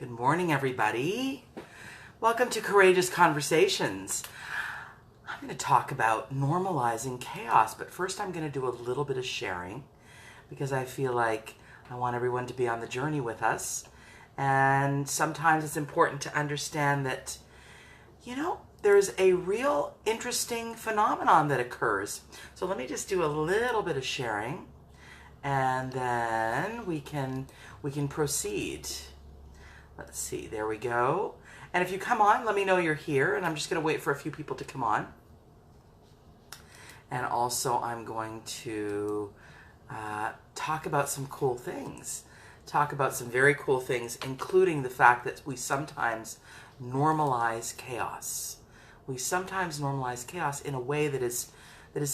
Good morning, everybody. Welcome to Courageous Conversations. I'm going to talk about normalizing chaos, but first I'm going to do a little bit of sharing because I feel like I want everyone to be on the journey with us. And sometimes it's important to understand that, there's a real interesting phenomenon that occurs. So let me just do a little bit of sharing and then we can proceed. Let's see, there we go. And if you come on, let me know you're here, and I'm just going to wait for a few people to come on. And also I'm going to talk about some cool things. Talk about some very cool things, including the fact that we sometimes normalize chaos. We sometimes normalize chaos in a way that is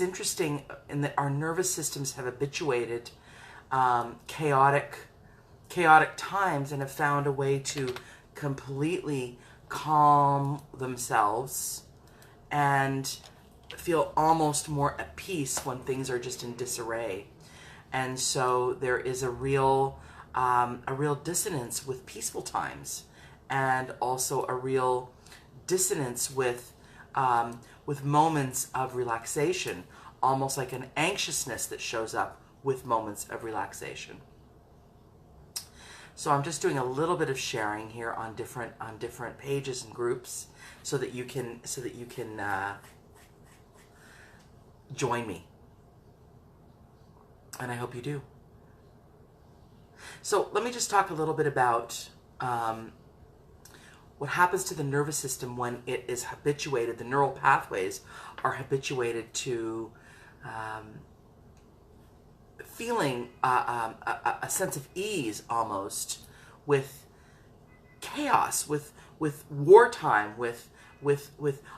interesting, in that our nervous systems have habituated chaotic times and have found a way to completely calm themselves and feel almost more at peace when things are just in disarray. And so there is a real dissonance with peaceful times, and also a real dissonance with moments of relaxation, almost like an anxiousness that shows up with moments of relaxation. So I'm just doing a little bit of sharing here on different pages and groups so that you can join me. And I hope you do. So let me just talk a little bit about what happens to the nervous system when it is habituated. The neural pathways are habituated to feeling a sense of ease almost with chaos, with wartime, with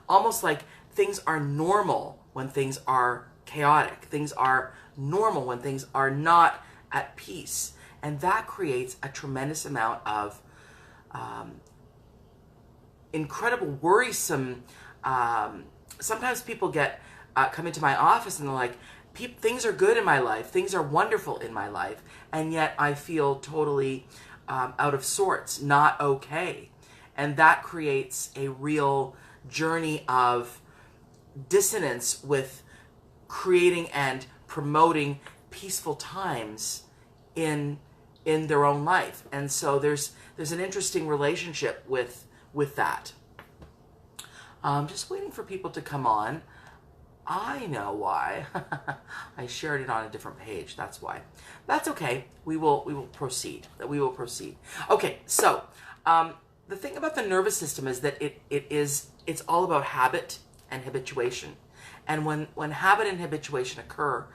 almost like things are normal when things are chaotic. Things are normal when things are not at peace. And that creates a tremendous amount of incredible worrisome. Sometimes people come into my office and they're like, things are good in my life, things are wonderful in my life, and yet I feel totally out of sorts, not okay. And that creates a real journey of dissonance with creating and promoting peaceful times in their own life. And so there's an interesting relationship with that. Just waiting for people to come on. I know why. I shared it on a different page. That's why. That's okay. We will proceed. Okay. So the thing about the nervous system is that it's all about habit and habituation. And when habit and habituation occur,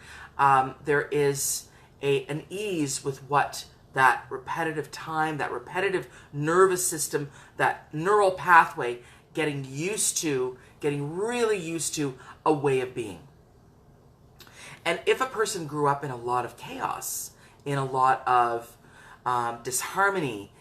there is an ease with what that repetitive time, that repetitive nervous system, that neural pathway getting really used to a way of being. And if a person grew up in a lot of chaos, in a lot of disharmony,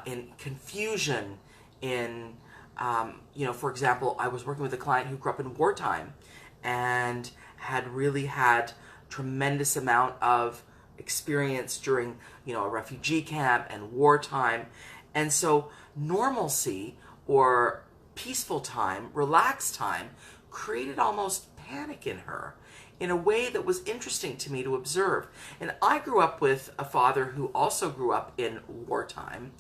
in confusion, in, for example, I was working with a client who grew up in wartime and had really had tremendous amount of experience during, a refugee camp and wartime. And so normalcy, or peaceful time, relaxed time, created almost panic in her in a way that was interesting to me to observe. And I grew up with a father who also grew up in wartime,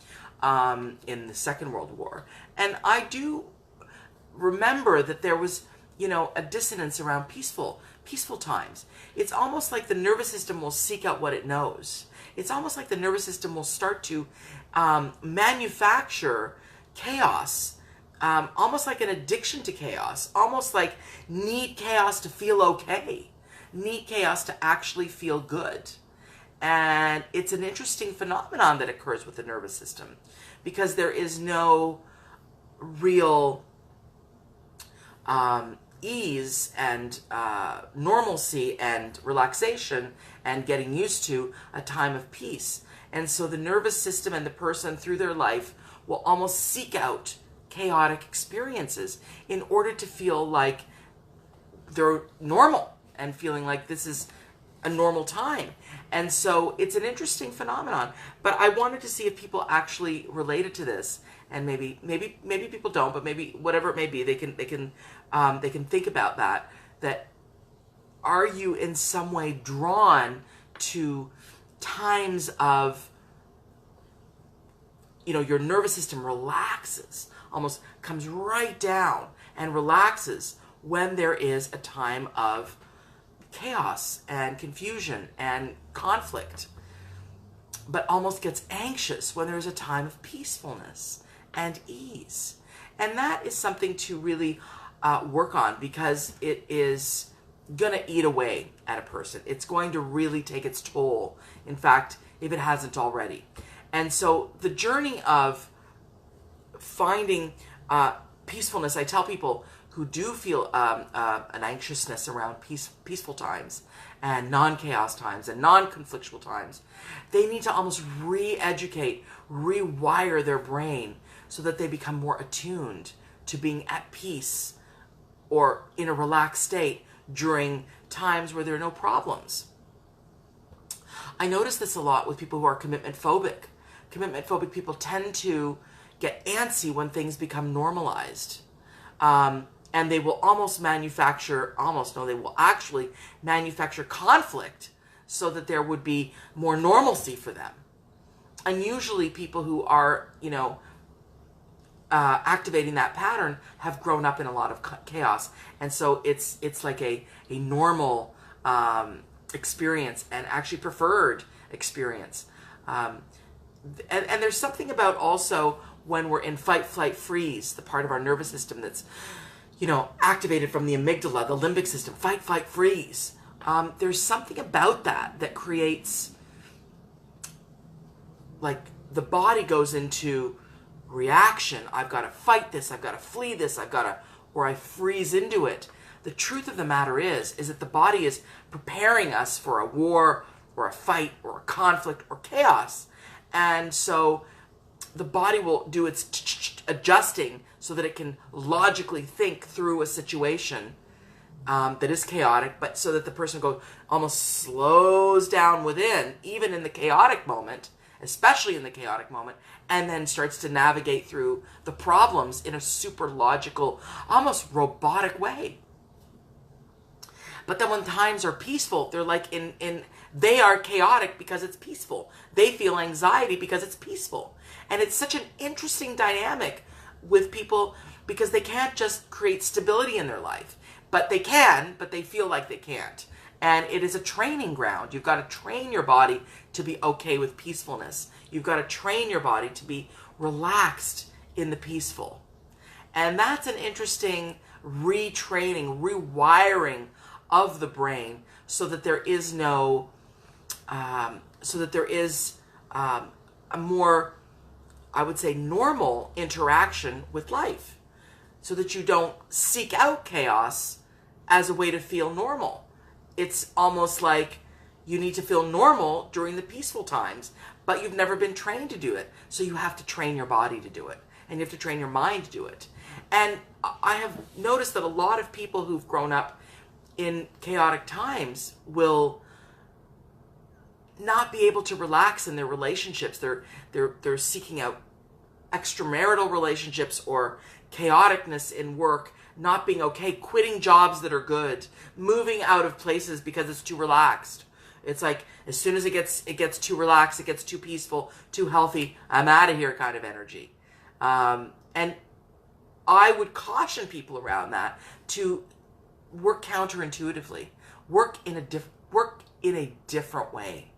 in the Second World War. And I do remember that there was, a dissonance around peaceful times. It's almost like the nervous system will seek out what it knows. It's almost like the nervous system will start to manufacture chaos, almost like an addiction to chaos, almost like need chaos to feel okay, need chaos to actually feel good. And it's an interesting phenomenon that occurs with the nervous system because there is no real ease and normalcy and relaxation and getting used to a time of peace. And so the nervous system and the person through their life will almost seek out chaotic experiences in order to feel like they're normal and feeling like this is a normal time. And so it's an interesting phenomenon. But I wanted to see if people actually related to this, and maybe people don't, but maybe whatever it may be, they can think about that. That are you in some way drawn to times of, your nervous system relaxes, almost comes right down and relaxes when there is a time of chaos and confusion and conflict, but almost gets anxious when there's a time of peacefulness and ease. And that is something to really work on, because it is going to eat away at a person. It's going to really take its toll, in fact, if it hasn't already. And so the journey of finding peacefulness, I tell people who do feel an anxiousness around peaceful times and non-chaos times and non-conflictual times, they need to almost re-educate, rewire their brain so that they become more attuned to being at peace or in a relaxed state during times where there are no problems. I notice this a lot with people who are commitment phobic. Commitment phobic people tend to get antsy when things become normalized. And they will they will actually manufacture conflict so that there would be more normalcy for them. And usually people who are, activating that pattern have grown up in a lot of chaos. And so it's like a normal experience, and actually preferred experience. And there's something about also when we're in fight, flight, freeze, the part of our nervous system that's, activated from the amygdala, the limbic system, fight, flight, freeze. There's something about that creates, like, the body goes into reaction. I've got to fight this, I've got to flee this, or I freeze into it. The truth of the matter is that the body is preparing us for a war or a fight or a conflict or chaos. And so the body will do its adjusting so that it can logically think through a situation that is chaotic, but so that the person almost slows down within, even in the chaotic moment, especially in the chaotic moment, and then starts to navigate through the problems in a super logical, almost robotic way. But then when times are peaceful, they're like they are chaotic because it's peaceful. They feel anxiety because it's peaceful. And it's such an interesting dynamic with people, because they can't just create stability in their life. But they can, but they feel like they can't. And it is a training ground. You've got to train your body to be okay with peacefulness. You've got to train your body to be relaxed in the peaceful. And that's an interesting retraining, rewiring of the brain, so that there is a more, I would say, normal interaction with life, so that you don't seek out chaos as a way to feel normal. It's almost like you need to feel normal during the peaceful times, but you've never been trained to do it. So you have to train your body to do it, and you have to train your mind to do it. And I have noticed that a lot of people who've grown up in chaotic times will not be able to relax in their relationships. They're seeking out extramarital relationships or chaoticness in work, not being okay, quitting jobs that are good, moving out of places because it's too relaxed. It's like, as soon as it gets too relaxed, it gets too peaceful, too healthy, I'm out of here kind of energy. And I would caution people around that to work counterintuitively, work in a different way,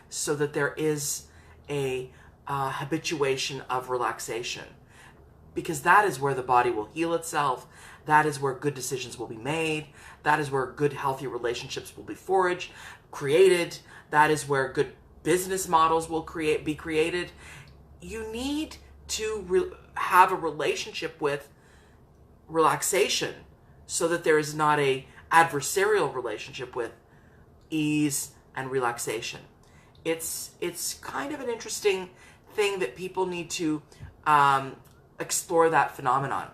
so that there is a habituation of relaxation, because that is where the body will heal itself. That is where good decisions will be made. That is where good, healthy relationships will be created. That is where good business models will be created. You need to have a relationship with relaxation, so that there is not a adversarial relationship with ease and relaxation. It's kind of an interesting thing that people need to explore that phenomenon.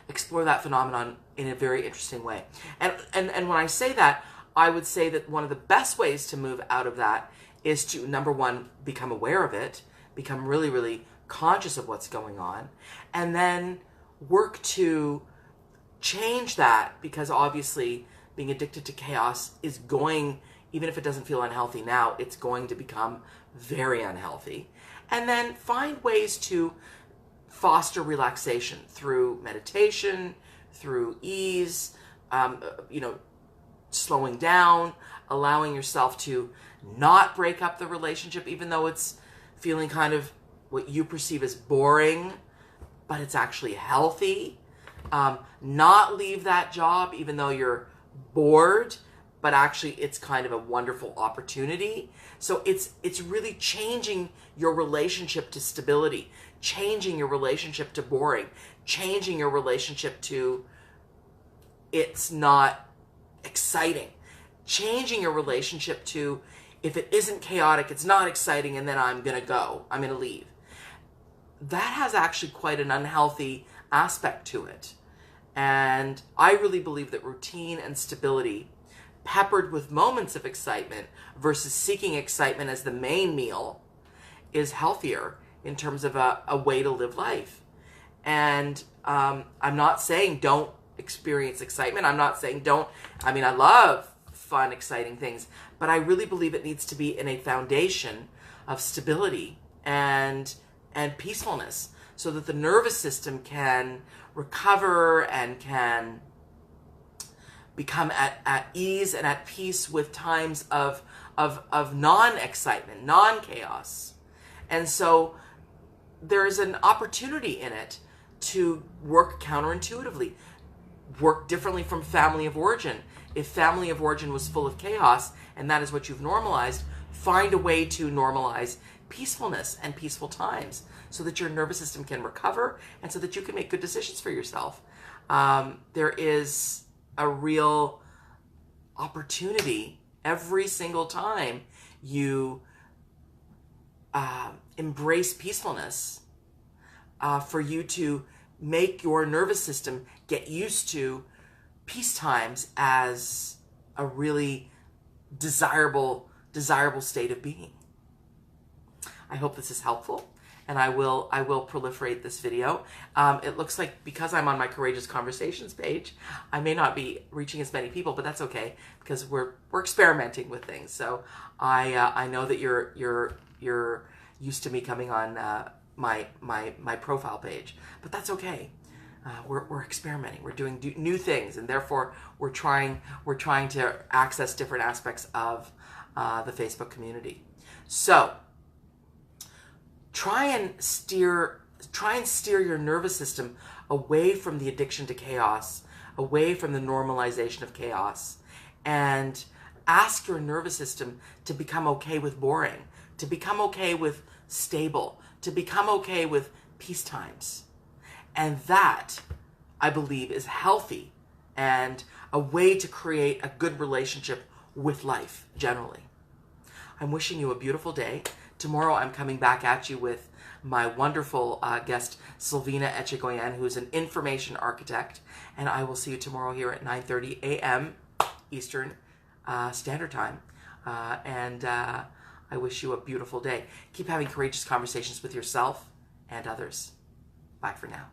Explore that phenomenon in a very interesting way. And when I say that, I would say that one of the best ways to move out of that is to, number one, become aware of it, become really, really conscious of what's going on, and then work to change that, because obviously being addicted to chaos is going, even if it doesn't feel unhealthy now, it's going to become very unhealthy. And then find ways to foster relaxation through meditation, through ease, slowing down, allowing yourself to not break up the relationship, even though it's feeling kind of what you perceive as boring, but it's actually healthy. Not leave that job, even though you're bored, but actually it's kind of a wonderful opportunity. So it's really changing your relationship to stability, changing your relationship to boring, changing your relationship to it's not exciting, changing your relationship to if it isn't chaotic, it's not exciting, and then I'm going to leave. That has actually quite an unhealthy aspect to it. And I really believe that routine and stability, peppered with moments of excitement versus seeking excitement as the main meal, is healthier in terms of a way to live life. And I'm not saying don't experience excitement. I'm not saying I love fun, exciting things, but I really believe it needs to be in a foundation of stability and peacefulness, so that the nervous system can recover and can become at ease and at peace with times of non-excitement, non-chaos. And so there's an opportunity in it to work counterintuitively, work differently from family of origin. If family of origin was full of chaos and that is what you've normalized, find a way to normalize peacefulness and peaceful times so that your nervous system can recover and so that you can make good decisions for yourself. There is a real opportunity every single time you embrace peacefulness for you to make your nervous system get used to peace times as a really desirable state of being. I hope this is helpful, and I will proliferate this video. It looks like because I'm on my Courageous Conversations page, I may not be reaching as many people, but that's okay because we're experimenting with things. So I know that you're used to me coming on my profile page, but that's okay. We're experimenting. We're doing new things, and therefore we're trying to access different aspects of the Facebook community. So try and steer your nervous system away from the addiction to chaos, away from the normalization of chaos, and ask your nervous system to become okay with boring, to become okay with stable, to become okay with peace times. And that, I believe, is healthy and a way to create a good relationship with life generally. I'm wishing you a beautiful day. Tomorrow I'm coming back at you with my wonderful guest, Sylvina Echegoyen, who's an information architect. And I will see you tomorrow here at 9:30 a.m. Eastern Standard Time. I wish you a beautiful day. Keep having courageous conversations with yourself and others. Bye for now.